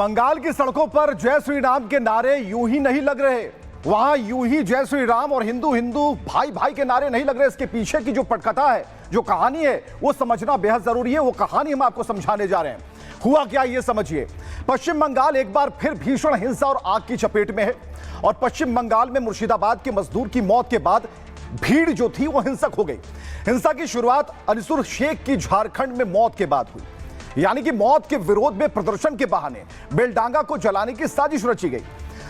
बंगाल की सड़कों पर जय श्री राम के नारे यूं ही नहीं लग रहे, वहां यूं ही जय श्री राम और हिंदू हिंदू भाई भाई के नारे नहीं लग रहे। इसके पीछे की जो पटकथा है, जो कहानी है, वो समझना बेहद जरूरी है। वो कहानी हम आपको समझाने जा रहे हैं। हुआ क्या ये समझिए। पश्चिम बंगाल एक बार फिर भीषण हिंसा और आग की चपेट में है और पश्चिम बंगाल में मुर्शिदाबाद के मजदूर की मौत के बाद भीड़ जो थी वो हिंसक हो गई। हिंसा की शुरुआत अनिसुर शेख की झारखंड में मौत के बाद हुई, यानी कि मौत के विरोध में प्रदर्शन के बहाने बेलडांगा को जलाने की साजिश रची गई।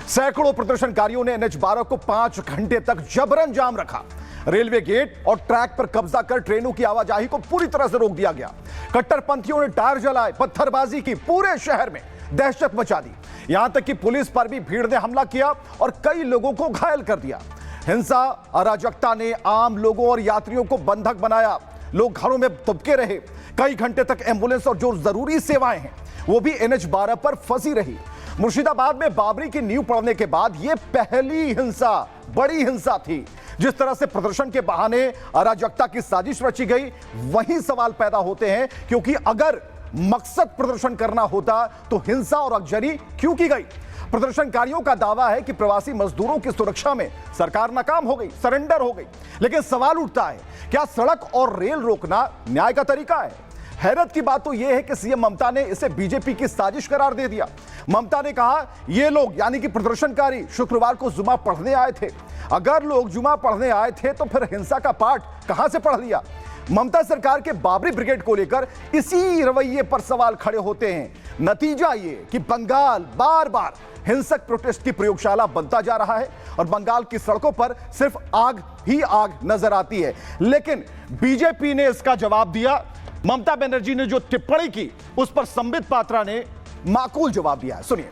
सैकड़ों प्रदर्शनकारियों ने NH-12 को 5 घंटे तक जबरन जाम रखा। रेलवे गेट और ट्रैक पर कब्जा कर ट्रेनों की आवाजाही को पूरी तरह से रोक दिया गया। कट्टरपंथियों ने टायर जलाए, पत्थरबाजी की, पूरे शहर में दहशत मचा दी। यहां तक कि पुलिस पर भी भीड़ ने हमला किया और कई लोगों को घायल कर दिया। हिंसा अराजकता ने आम लोगों और यात्रियों को बंधक बनाया। लोग घरों में दुबके रहे। कई घंटे तक एम्बुलेंस और जो जरूरी सेवाएं हैं वो भी NH-12 पर फंसी रही। मुर्शिदाबाद में बाबरी की नींव पड़ने के बाद यह पहली हिंसा, बड़ी हिंसा थी। जिस तरह से प्रदर्शन के बहाने अराजकता की साजिश रची गई, वही सवाल पैदा होते हैं, क्योंकि अगर मकसद प्रदर्शन करना होता तो हिंसा और अगजरी क्यों की गई। प्रदर्शनकारियों का दावा है कि प्रवासी मजदूरों की सुरक्षा में सरकार नाकाम हो गई, सरेंडर हो गई। लेकिन सवाल उठता है, क्या सड़क और रेल रोकना न्याय का तरीका है? हैरत की बात तो यह है कि सीएम ममता ने इसे बीजेपी की साजिश करार दे दिया। ममता ने कहा, ये लोग यानी कि प्रदर्शनकारी शुक्रवार को जुमा पढ़ने आए थे। अगर लोग जुमा पढ़ने आए थे तो फिर हिंसा का पाठ कहां से पढ़ लिया? ममता सरकार के बाबरी ब्रिगेड को लेकर इसी रवैये पर सवाल खड़े होते हैं। नतीजा ये कि बंगाल बार बार हिंसक प्रोटेस्ट की प्रयोगशाला बनता जा रहा है और बंगाल की सड़कों पर सिर्फ आग ही आग नजर आती है। लेकिन बीजेपी ने इसका जवाब दिया। ममता बनर्जी ने जो टिप्पणी की उस पर संबित पात्रा ने माकूल जवाब दिया है। सुनिए।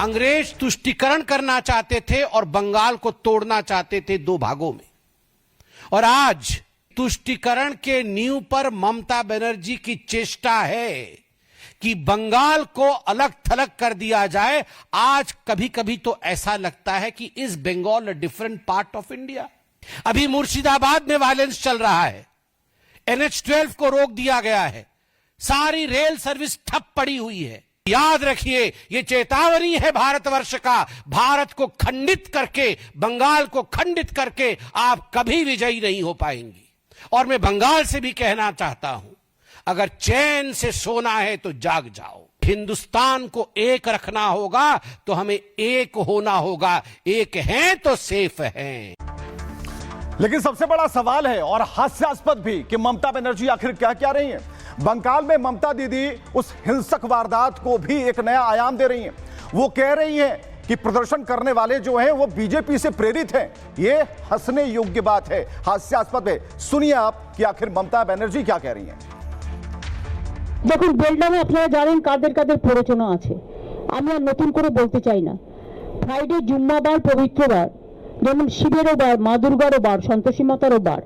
अंग्रेज तुष्टीकरण करना चाहते थे और बंगाल को तोड़ना चाहते थे दो भागों में, और आज तुष्टीकरण के नींव पर ममता बनर्जी की चेष्टा है कि बंगाल को अलग थलग कर दिया जाए। आज कभी कभी तो ऐसा लगता है कि is Bengal a different part of India. अभी मुर्शिदाबाद में वायलेंस चल रहा है, NH-12 को रोक दिया गया है, सारी रेल सर्विस ठप पड़ी हुई है। याद रखिए, यह चेतावनी है भारतवर्ष का। भारत को खंडित करके, बंगाल को खंडित करके आप कभी विजयी नहीं हो पाएंगी। और मैं बंगाल से भी कहना चाहता हूं, अगर चैन से सोना है तो जाग जाओ। हिंदुस्तान को एक रखना होगा तो हमें एक होना होगा। एक हैं तो सेफ हैं। लेकिन सबसे बड़ा सवाल है और हास्यास्पद भी कि ममता बनर्जी आखिर क्या कह रही हैं। बंगाल में ममता दीदी उस हिंसक वारदात को भी एक नया आयाम दे रही हैं। वो कह रही हैं कि प्रदर्शन करने वाले जो हैं वो बीजेपी से प्रेरित हैं। ये हंसने योग्य बात है, हास्यास्पद है। सुनिए आप कि आखिर ममता बनर्जी क्या कह रही हैं। দেখুন, বেলডাঙে আপনারা জানেন কাদের কাদের প্ররোচনা আছে। আমি আর নতুন করে বলতে চাই না। ফ্রাইডে জুম্মাবার পবিত্রবার, যেমন শিবেরও বার, মা দুর্গারও বার, সন্তোষী মাতারও বার,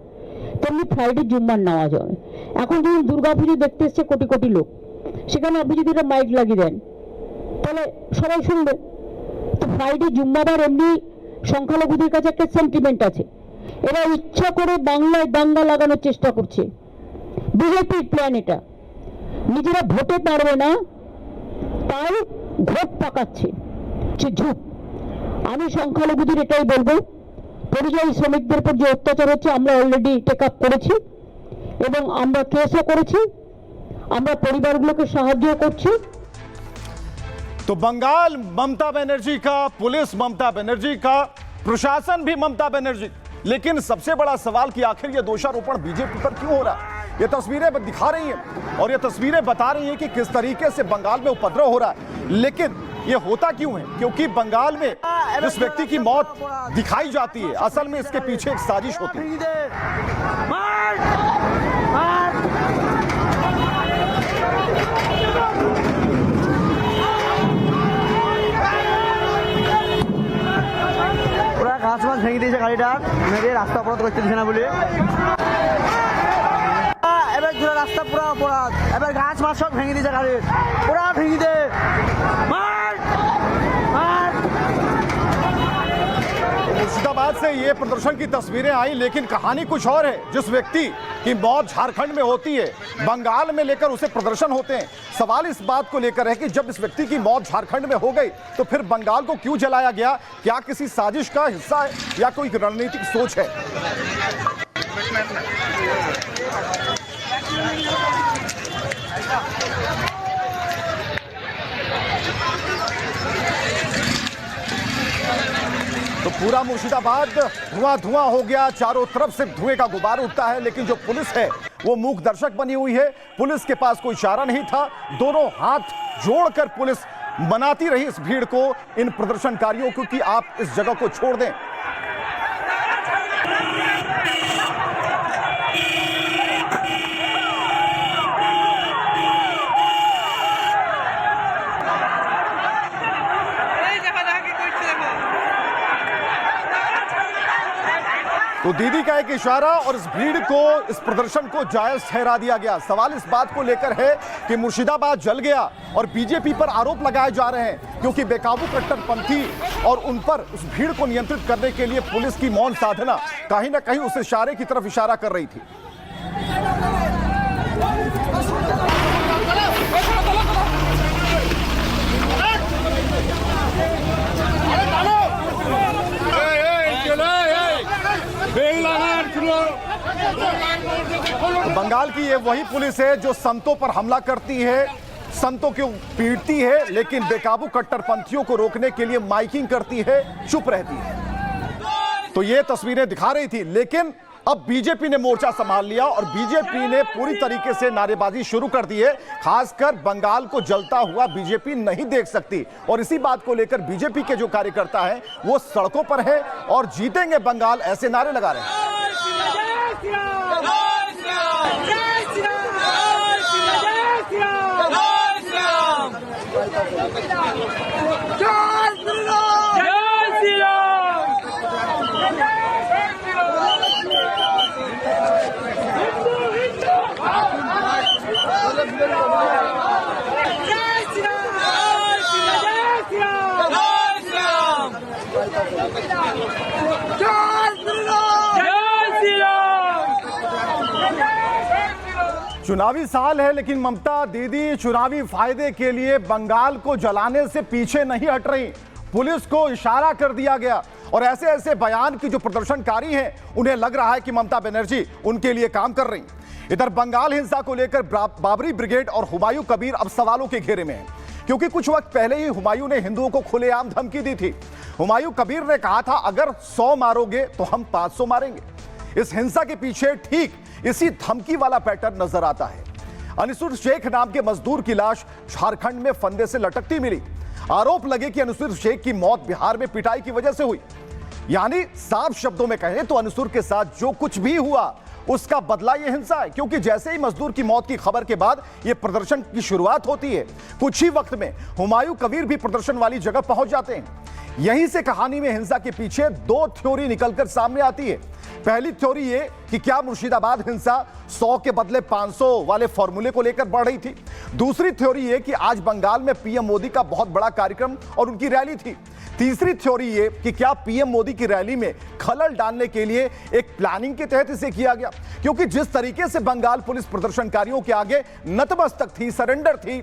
তেমনি ফ্রাইডে জুম্মার নামাজ হয়। এখন যখন দুর্গাপুজো দেখতে এসছে কোটি কোটি লোক, সেখানে আপনি যদি একটা মাইক লাগিয়ে দেন তাহলে সবাই শুনবে। তো ফ্রাইডে জুম্মাবার এমনি সংখ্যালঘুদের কাছে একটা সেন্টিমেন্ট আছে। এরা ইচ্ছা করে বাংলায় দাঙ্গা লাগানোর চেষ্টা করছে। বিজেপির প্ল্যান এটা। নিজেরা ভোটে পারবে না তাই ভোট পাকাচ্ছে, ঝুঁক। আমি সংখ্যালঘুদের এটাই বলবো, পরিযায়ী শ্রমিকদের উপর যে অত্যাচার হচ্ছে আমরা অলরেডি টেক আপ করেছি এবং আমরা কেসও করেছি, আমরা পরিবারগুলোকে সাহায্য করছি। तो बंगाल ममता बनर्जी का, पुलिस ममता बनर्जी का, प्रशासन भी ममता बनर्जी। लेकिन सबसे बड़ा सवाल कि आखिर यह दोषारोपण बीजेपी पर क्यों हो रहा है। ये तस्वीरें दिखा रही हैं और ये तस्वीरें बता रही हैं कि किस तरीके से बंगाल में उपद्रव हो रहा है। लेकिन ये होता क्यों है? क्योंकि बंगाल में जिस व्यक्ति की मौत दिखाई जाती है, असल में इसके पीछे एक साजिश होती है। ঘাস মাছ ভেঙে দিয়েছে গাড়িটার, মেরে রাস্তা অবরোধ করতে দিচ্ছে না বলে। এবার পুরো রাস্তা পুরো অপরাধ। এবার ঘাস মাছ সব ভেঙে দিয়েছে গাড়ি, পুরা ভেঙে দে। मुर्शिदाबाद से ये प्रदर्शन की तस्वीरें आई, लेकिन कहानी कुछ और है। जिस व्यक्ति की मौत झारखंड में होती है, बंगाल में लेकर उसे प्रदर्शन होते हैं। सवाल इस बात को लेकर है कि जब इस व्यक्ति की मौत झारखंड में हो गई तो फिर बंगाल को क्यों जलाया गया? क्या किसी साजिश का हिस्सा है या कोई रणनीतिक सोच है? तो पूरा मुर्शिदाबाद धुआं धुआं हो गया, चारों तरफ से धुएं का गुबार उठता है, लेकिन जो पुलिस है वो मूक दर्शक बनी हुई है। पुलिस के पास कोई चारा नहीं था। दोनों हाथ जोड़कर पुलिस मनाती रही इस भीड़ को, इन प्रदर्शनकारियों को कि आप इस जगह को छोड़ दें। तो दीदी का एक इशारा और इस भीड़ को, इस प्रदर्शन को जायज ठहरा दिया गया। सवाल इस बात को लेकर है कि मुर्शिदाबाद जल गया और बीजेपी पर आरोप लगाए जा रहे हैं क्योंकि बेकाबू कट्टरपंथी और उन पर उस भीड़ को नियंत्रित करने के लिए पुलिस की मौन साधना कहीं ना कहीं उस इशारे की तरफ इशारा कर रही थी। बंगाल की ये वही पुलिस है जो संतों पर हमला करती है, संतों को पीटती है, लेकिन बेकाबू कट्टरपंथियों को रोकने के लिए माइकिंग करती है, चुप रहती है। तो ये तस्वीरें दिखा रही थी, लेकिन अब बीजेपी ने मोर्चा संभाल लिया और बीजेपी ने पूरी तरीके से नारेबाजी शुरू कर दी है। खासकर बंगाल को जलता हुआ बीजेपी नहीं देख सकती और इसी बात को लेकर बीजेपी के जो कार्यकर्ता हैं वो सड़कों पर हैं और जीतेंगे बंगाल ऐसे नारे लगा रहे हैं। चुनावी साल है, लेकिन ममता दीदी चुनावी फायदे के लिए बंगाल को जलाने से पीछे नहीं हट रही। पुलिस को इशारा कर दिया गया और ऐसे ऐसे बयान की जो प्रदर्शनकारी हैं उन्हें लग रहा है कि ममता बनर्जी उनके लिए काम कर रही। इधर बंगाल हिंसा को लेकर बाबरी ब्रिगेड और हुमायूं कबीर अब सवालों के घेरे में है, क्योंकि कुछ वक्त पहले ही हुमायूं ने हिंदुओं को खुलेआम धमकी दी थी। हुमायूं कबीर ने कहा था, अगर 100 मारोगे तो हम 500 मारेंगे। इस हिंसा के पीछे ठीक इसी धमकी वाला पैटर्न नजर आता है। अनिसुर शेख नाम के मजदूर की लाश झारखंड में फंदे से लटकती मिली। आरोप लगे कि अनिसुर शेख की मौत बिहार में पिटाई की वजह से हुई। यानी साफ शब्दों में कहें तो अनिसुर के साथ जो कुछ भी हुआ उसका बदला यह हिंसा है, क्योंकि जैसे ही मजदूर की मौत की खबर के बाद यह प्रदर्शन की शुरुआत होती है, कुछ ही वक्त में हुमायूं कबीर भी प्रदर्शन वाली जगह पहुंच जाते हैं। यहीं से कहानी में हिंसा के पीछे दो थ्योरी निकलकर सामने आती है। पहली थ्योरी ये कि क्या मुर्शिदाबाद हिंसा 100 के बदले 500 वाले फॉर्मूले को लेकर बढ़ रही थी। दूसरी थ्योरी ये कि आज बंगाल में पीएम मोदी का बहुत बड़ा कार्यक्रम और उनकी रैली थी। तीसरी थ्योरी ये कि क्या पीएम मोदी की रैली में खलल डालने के लिए एक प्लानिंग के तहत इसे किया गया, क्योंकि जिस तरीके से बंगाल पुलिस प्रदर्शनकारियों के आगे नतमस्तक थी, सरेंडर थी,